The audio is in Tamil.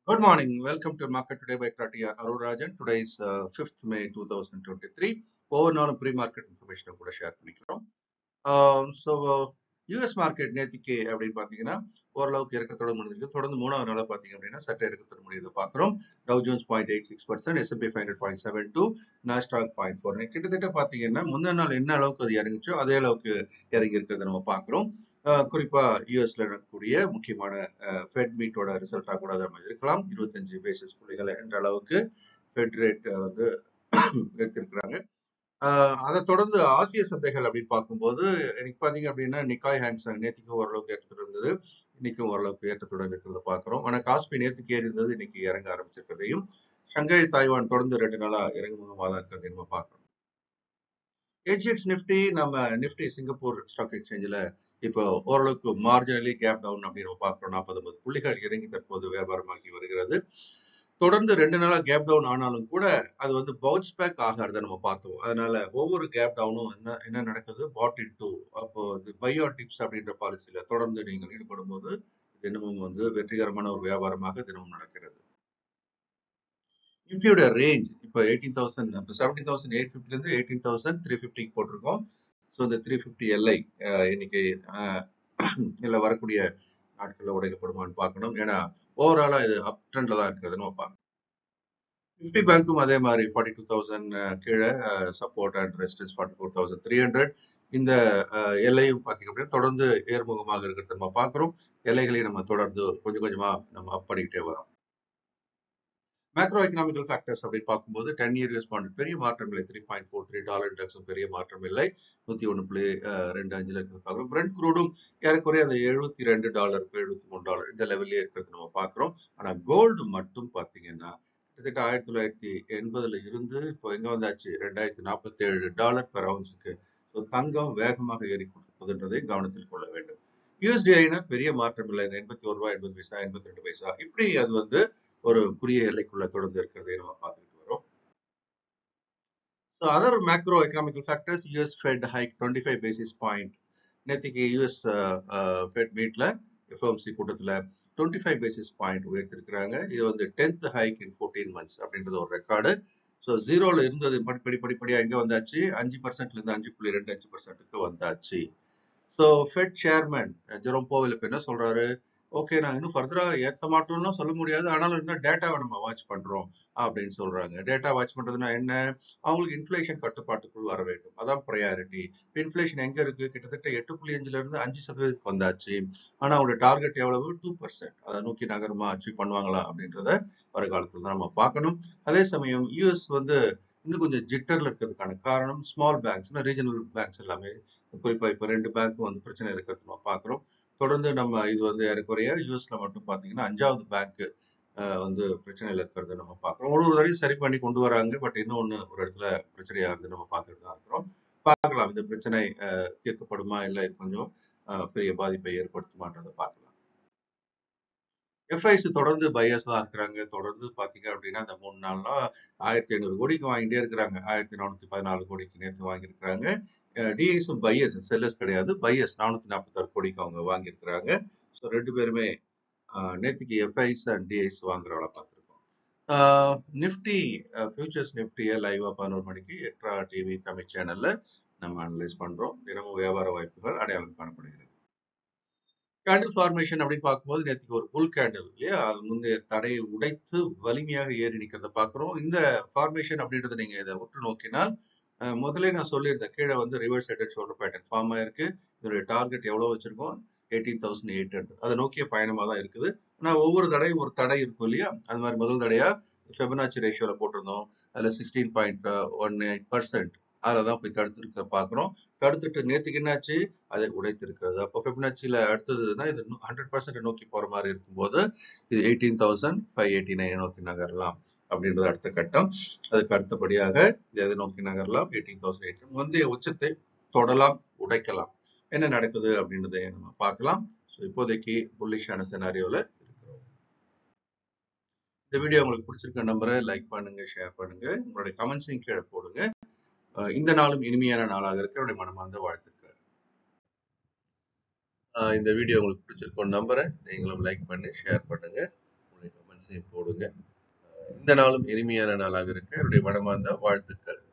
Good morning. Welcome to Market Today by Arulrajhan. Today is 5th May 2023. Overall pre-market information கூட ஷேர் பண்ணிக்கிறோம். ஸோ யூஎஸ் மார்க்கெட் நேத்திக்கு அப்படின்னு பார்த்தீங்கன்னா ஓரளவுக்கு இறக்கத்தோட முடிஞ்சிருக்கு. தொடர்ந்து மூணாவது நாளாக பார்த்தீங்க அப்படின்னா சட்ட இறக்கத்தோட முடியுது பார்க்குறோம். Tau Jones 0.86%, S&P 500 0.72, Nasdaq 0.49. கிட்டத்தட்ட பார்த்தீங்கன்னா முந்தின நாள் என்ன அளவுக்கு அது இறங்குச்சோ அதே அளவுக்கு இறங்கி இருக்கிறத நம்ம பார்க்குறோம். குறிப்பா யூஎஸ்ல நடக்கக்கூடிய முக்கியமான ஃபெட் மீட்டோட ரிசல்ட்டா கூட நம்ம இருக்கலாம். 25 பேசிஸ் புள்ளிகள் என்ற அளவுக்கு ஃபெட் ரேட் வந்து எடுத்திருக்கிறாங்க. அதை தொடர்ந்து ஆசிய சந்தைகள் அப்படின்னு பார்க்கும்போது இன்னைக்கு பாத்தீங்க அப்படின்னா நிக்காய் ஹேங்ஸாங் நேற்றுக்கும் ஓரளவுக்கு ஏற்றத்துடன் இருந்தது, இன்னைக்கும் ஓரளவுக்கு ஏற்றத்துடன் இருக்கிறத பாக்குறோம். ஆனா காஸ்பி நேற்றுக்கு ஏறி இருந்தது, இன்னைக்கு இறங்க ஆரம்பிச்சிருக்கிறதையும், ஷங்காய் தாய்வான் தொடர்ந்து 2 நாளா இறங்குமுகமாக தான் இருக்கிறதையும் நம்ம பார்க்கிறோம். ஏஜிஎக்ஸ் நிப்டி நம்ம நிப்டி சிங்கப்பூர் ஸ்டாக் எக்ஸ்சேஞ்சில் இப்போ ஓரளவுக்கு மார்ஜினலி கேப் டவுன் அப்படின்னு பார்க்கிறோம். 40 புள்ளிகள் இறங்கி தற்போது வியாபாரமாகி வருகிறது. தொடர்ந்து 2 நாளா கேப் டவுன் ஆனாலும் கூட அது வந்து பவுன்ஸ் பேக் ஆகிறத நம்ம பார்த்தோம். அதனால ஒவ்வொரு கேப் டவுனும் என்ன நடக்குது, பாட் இன் டூ, அப்போ பையோ டிப்ஸ் அப்படின்ற பாலிசியில தொடர்ந்து நீங்கள் ஈடுபடும் போது தினமும் வந்து வெற்றிகரமான ஒரு வியாபாரமாக தினமும் நடக்கிறது. நிஃப்டியோட ரேஞ்ச் இப்போ 18,000 17,850 இருந்து 18,350 போட்டிருக்கோம். ஸோ இந்த 350 எல்ஐ இன்னைக்கு இல்லை வரக்கூடிய நாட்களில் உடைக்கப்படுமான்னு பார்க்கணும். ஏன்னா ஓவராலா இது அப் ட்ரெண்ட்ல தான் இருக்கிறது நம்ம பார்க்கணும். நிஃப்டி பேங்க்கும் அதே மாதிரி 42,000 கீழே சப்போர்ட் அண்ட் ரெசிஸ்டன்ஸ் 44,300. இந்த எல்லையும் பார்த்தீங்க அப்படின்னா தொடர்ந்து ஏர்முகமாக இருக்கிறது நம்ம பார்க்குறோம். எல்லைகளையும் நம்ம தொடர்ந்து கொஞ்சம் கொஞ்சமா நம்ம அப் பண்ணிக்கிட்டே வரோம். மேக்ரோ எக்கனாமிக்கல் ஃபேக்டர்ஸ் அப்படின்னு பார்க்கும்போது 10 இயர் யூஎஸ் பாண்ட் பெரிய மாற்றம் இல்லை. $3.43 இண்டெக்ஸும் பெரிய மாற்றம் இல்லை. 101.25 இருக்கிறது பார்க்குறோம். பிரெண்ட் குரூடும் ஏறக்குறைய அந்த $72 $73 இந்த லெவல்லே இருக்கிறது நம்ம பார்க்குறோம். ஆனால் கோல்டு மட்டும் பார்த்தீங்கன்னா கிட்டத்தட்ட 1980 இருந்து இப்போ எங்க வந்தாச்சு $2,047 பெர் அவுன்ஸுக்கு. ஸோ தங்கம் வேகமாக ஏறி கொடுப்பதுன்றதை கவனத்தில் கொள்ள வேண்டும். யூஎஸ்டிஐனர் பெரிய மாற்றம் இல்லை. இந்த $81.80, 82 இப்படி அது வந்து ஒரு குறுகிய எல்லைக்குள்ள தொடர்ந்து இருக்கிறதை நம்ம பார்த்துட்டு வரோம். So other macro economical factors, US fed hike 25 basis point. நேற்றுக்கு யூஎஸ் ஃபெட் மீட்ல எஃப்ஓஎம்சி கூட்டத்தில் 25 பேசிஸ் பாயிண்ட் உயர்த்திருக்கிறாங்க. இது வந்து 10th ஹைக் இன் 14 months அப்படின்றது ஒரு ரெக்கார்டு. ஸோ ஜீரோல இருந்தது படிப்படியா எங்க வந்தாச்சு, 5% இருந்து 5.25% வந்தாச்சு. ஸோ ஃபெட் சேர்மன் ஜெரோம் போவல் இப்ப என்ன சொல்றாரு, ஓகே நான் இன்னும் ஃபர்தரா ஏற்ற மாட்டோம்னு சொல்ல முடியாது, ஆனாலும் இன்னும் டேட்டாவை நம்ம வாட்ச் பண்றோம் அப்படின்னு சொல்றாங்க. டேட்டா வாட்ச் பண்றதுன்னா என்ன, அவங்களுக்கு இன்ஃபிளேஷன் கட்டுப்பாட்டுக்குள் வர வேண்டும், அதான் ப்ரையாரிட்டி. இன்ஃபிளேஷன் எங்க இருக்கு, கிட்டத்தட்ட 8.5 இருந்து 5% வந்தாச்சு. ஆனா அவங்களோட டார்கெட் எவ்வளவு, 2%. அதை நோக்கி நகரமா அச்சீவ் பண்ணுவாங்களா அப்படின்றத வருங்காலத்துல தான் நம்ம பார்க்கணும். அதே சமயம் யூஎஸ் வந்து இன்னும் கொஞ்சம் ஜிட்டர்ல இருக்கிறதுக்கான காரணம் ஸ்மால் பேங்க்ஸ், ரீஜனல் பேங்க்ஸ் எல்லாமே, குறிப்பா இப்ப 2 பேங்க்கும் வந்து பிரச்சனை இருக்கிறது நம்ம பார்க்கிறோம். தொடர்ந்து நம்ம இது வந்து ஏறக்குறைய யூஎஸ்ல மட்டும் பாத்தீங்கன்னா 5வது பேங்க் வந்து பிரச்சனையில இருக்கிறத நம்ம பார்க்கிறோம். ஒரு வரையும் சரி பண்ணி கொண்டு வராங்க, பட் இன்னொன்னு ஒரு இடத்துல பிரச்சனையா இருந்து நம்ம பார்த்துட்டு தான் இருக்கிறோம். பார்க்கலாம் இந்த பிரச்சனை தீர்க்கப்படுமா, இல்லை இது கொஞ்சம் பெரிய பாதிப்பை ஏற்படுத்துமான்றதை பார்க்கலாம். எஃப்ஐஸ் தொடர்ந்து பையர்ஸ் தான் இருக்கிறாங்க. தொடர்ந்து பாத்தீங்க அப்படின்னா இந்த 3 நாள்னா 1,500 கோடிக்கு வாங்கிட்டே இருக்கிறாங்க. 1,414 கோடிக்கு நேற்று வாங்கியிருக்கிறாங்க. டிஐஸும் பையர்ஸ், செல்லர்ஸ் கிடையாது, பையர்ஸ் 446 கோடிக்கு அவங்க வாங்கியிருக்கிறாங்க. ஸோ 2 பேருமே நேற்றுக்கு எஃப்ஐஸ் அண்ட் டிஐஸ் வாங்குறவளை பார்த்துருக்கோம். நிஃப்டி ஃபியூச்சர்ஸ் நிஃப்டியை லைவா 11 மணிக்கு எக்ட்ரா டிவி தமிழ் சேனல்ல நம்ம அனலைஸ் பண்றோம். தினமும் வியாபார வாய்ப்புகள் அடையாளம் காணப்படுகிறது. கேண்டில் ஃபார்மேஷன் அப்படின்னு பார்க்கும்போது நேற்றுக்கு ஒரு புல் கேண்டில் இல்லையா, அது முந்தைய தடையை உடைத்து வலிமையாக ஏறி நிற்கிறத பார்க்குறோம். இந்த ஃபார்மேஷன் அப்படின்றத நீங்க இதை உற்று நோக்கினால் முதலே நான் சொல்லியிருந்தேன், கீழே வந்து reverse head and shoulder pattern form ஆயிருக்கு. இதனுடைய டார்கெட் எவ்வளவு வச்சிருக்கோம், 18,800. அதை நோக்கிய பயணமா தான் இருக்குது. ஆனால் ஒவ்வொரு தடையும் ஒரு தடை இருக்கும் இல்லையா, அது மாதிரி முதல் தடையா ஃபெபனாச்சி ரேஷியோல போட்டிருந்தோம். அதுல 16.18%. அதில் தான் போய் தடுத்துருக்க பார்க்குறோம். தடுத்துட்டு நேற்றுக்கு என்னாச்சு, அதை உடைத்திருக்கிறது. அப்போ ஃபிபனாச்சியில் அடுத்ததுன்னா இது 100% நோக்கி போகிற மாதிரி இருக்கும்போது இது 18,589 நோக்கி நகரலாம் அப்படின்றது அடுத்த கட்டம். அதுக்கு அடுத்தபடியாக எதை நோக்கி நகரலாம், 18,800 முந்தைய உச்சத்தை தொடலாம், உடைக்கலாம். என்ன நடக்குது அப்படின்றத நம்ம பார்க்கலாம். ஸோ இப்போதைக்கு புல்லிஷான செனாரியோவில் இருக்கிறோம். இந்த வீடியோ உங்களுக்கு பிடிச்சிருக்க நம்பரை லைக் பண்ணுங்க, ஷேர் பண்ணுங்க, உங்களுடைய கமெண்ட்ஸையும் கீழே போடுங்க. இந்த நாளும் இனிமையான நாளாக இருக்க என்னுடைய மனமார்ந்த வாழ்த்துக்கள். இந்த வீடியோ உங்களுக்கு பிடிச்சிருக்கும் நம்புறேன். நீங்களும் லைக் பண்ணி ஷேர் பண்ணுங்க, உங்களுடைய கமெண்ட்ஸையும் எல்லாத்தையும் போடுங்க. இந்த நாளும் இனிமையான நாளாக இருக்க என்னுடைய மனமார்ந்த வாழ்த்துக்கள்.